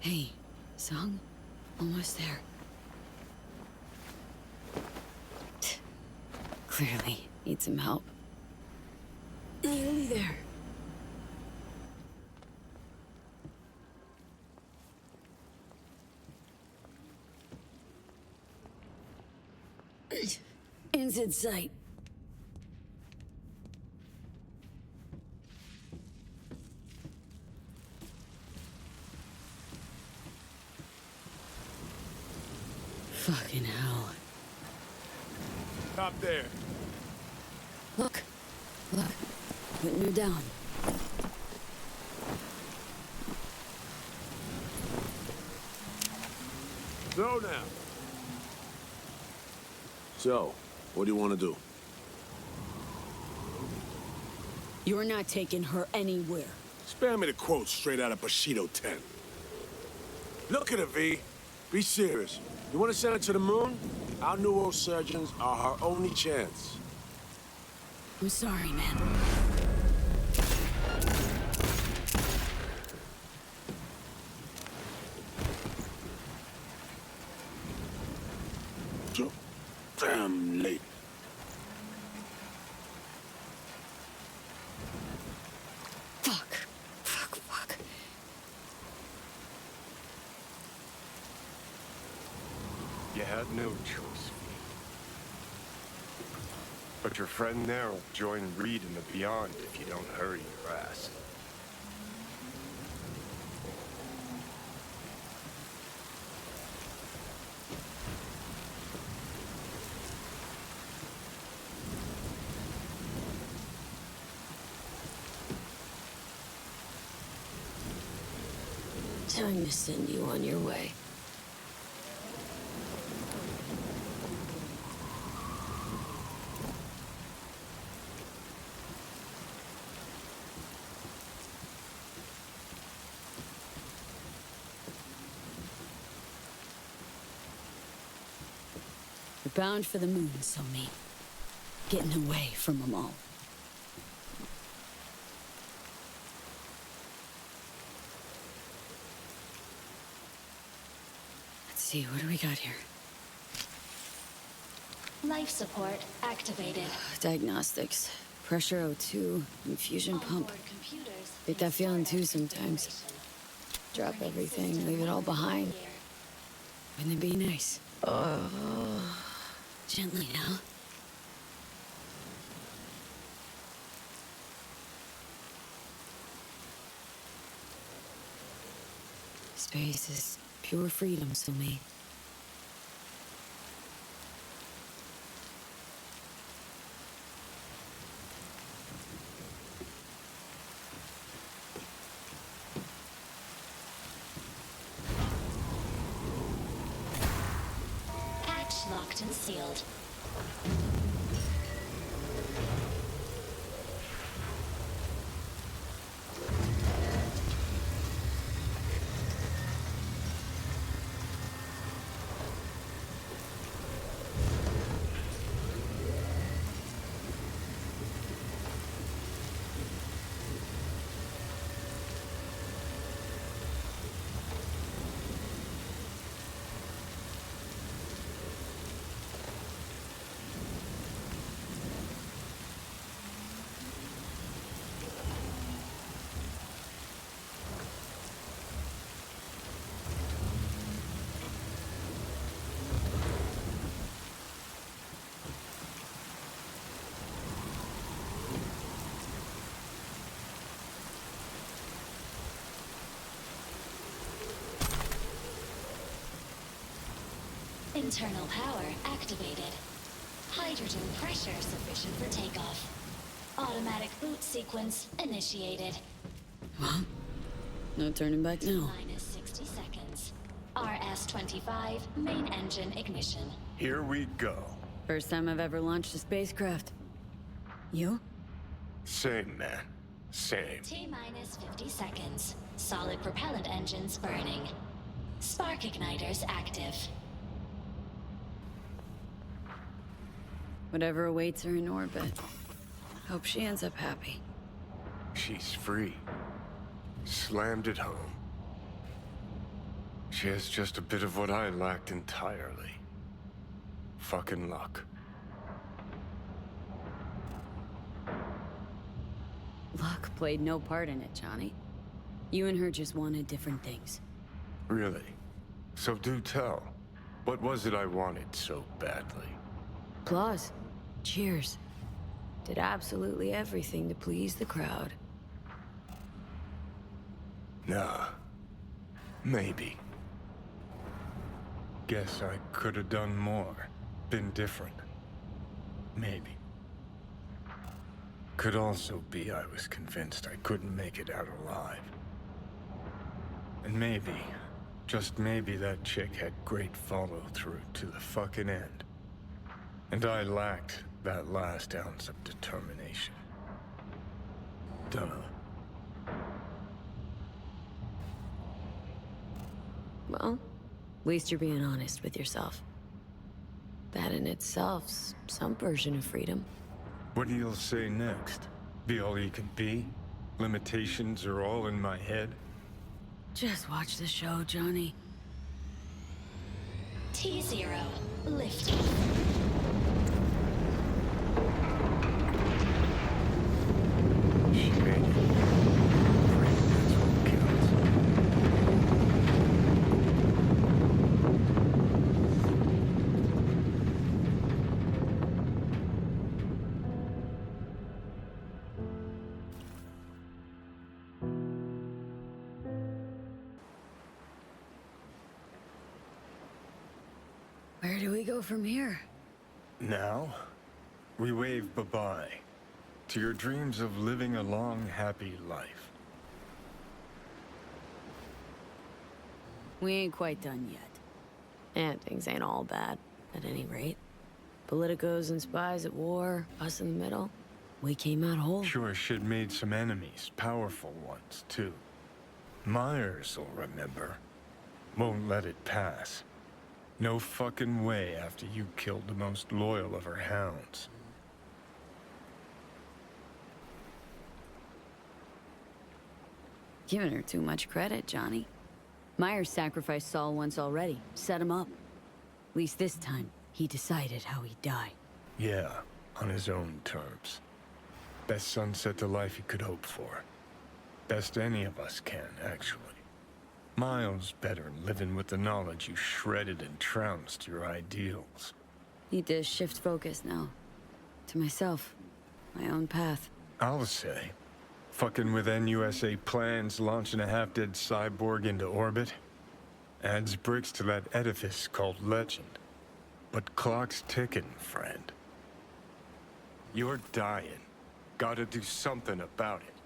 Hey, Song? Almost there. Clearly, need some help. Nearly there. Inside sight. Fucking hell. Stop there. Look. Putting her down. Slow now. So, what do you want to do? You're not taking her anywhere. Spare me the quote straight out of Bushido 10. Look at her, V. Be serious. You want to send her to the moon? Our neurosurgeons are her only chance. I'm sorry, man. So damn late. Fuck. You had no choice. But your friend there will join Reed in the Beyond if you don't hurry your ass. Time to send you on your way. You're bound for the moon, Somi. Getting away from them all. Let's see, what do we got here? Life support activated. Diagnostics. Pressure O2, infusion pump. Onboard computers Get that feeling too sometimes. Drop everything, leave it all behind. Wouldn't it be nice? Oh, gently now. Space is pure freedom, Sumi. Hatch locked and sealed. Internal power activated. Hydrogen pressure sufficient for takeoff. Automatic boot sequence initiated. Well, no turning back now. Minus 60 seconds. RS-25 main engine ignition. Here we go. First time I've ever launched a spacecraft. You? Same, man. Same. T-minus 50 seconds. Solid propellant engines burning. Spark igniters active. Whatever awaits her in orbit. Hope she ends up happy. She's free. Slammed it home. She has just a bit of what I lacked entirely. Fucking luck. Luck played no part in it, Johnny. You and her just wanted different things. Really? So do tell. What was it I wanted so badly? Plus, cheers. Did absolutely everything to please the crowd. Nah. Maybe. Guess I could have done more. Been different. Maybe. Could also be I was convinced I couldn't make it out alive. And maybe, just maybe that chick had great follow-through to the fucking end. And I lacked that last ounce of determination. Dunno. Well, at least you're being honest with yourself. That in itself's some version of freedom. What do you say next? Be all you can be? Limitations are all in my head? Just watch the show, Johnny. T0, liftoff. She made it. That's what counts. Where do we go from here? Now, we wave bye-bye to your dreams of living a long, happy life. We ain't quite done yet. And things ain't all bad, at any rate. Politicos and spies at war, us in the middle. We came out whole. Sure, shit made some enemies, powerful ones, too. Myers'll remember. Won't let it pass. No fucking way after you killed the most loyal of her hounds. Giving her too much credit, Johnny. Myers sacrificed Saul once already, set him up. At least this time, he decided how he'd die. Yeah, on his own terms. Best sunset to life he could hope for. Best any of us can, actually. Miles better living with the knowledge you shredded and trounced your ideals. Need to shift focus now. To myself. My own path. I'll say, fucking with NUSA plans launching a half-dead cyborg into orbit adds bricks to that edifice called legend. But clock's ticking, friend. You're dying. Gotta do something about it.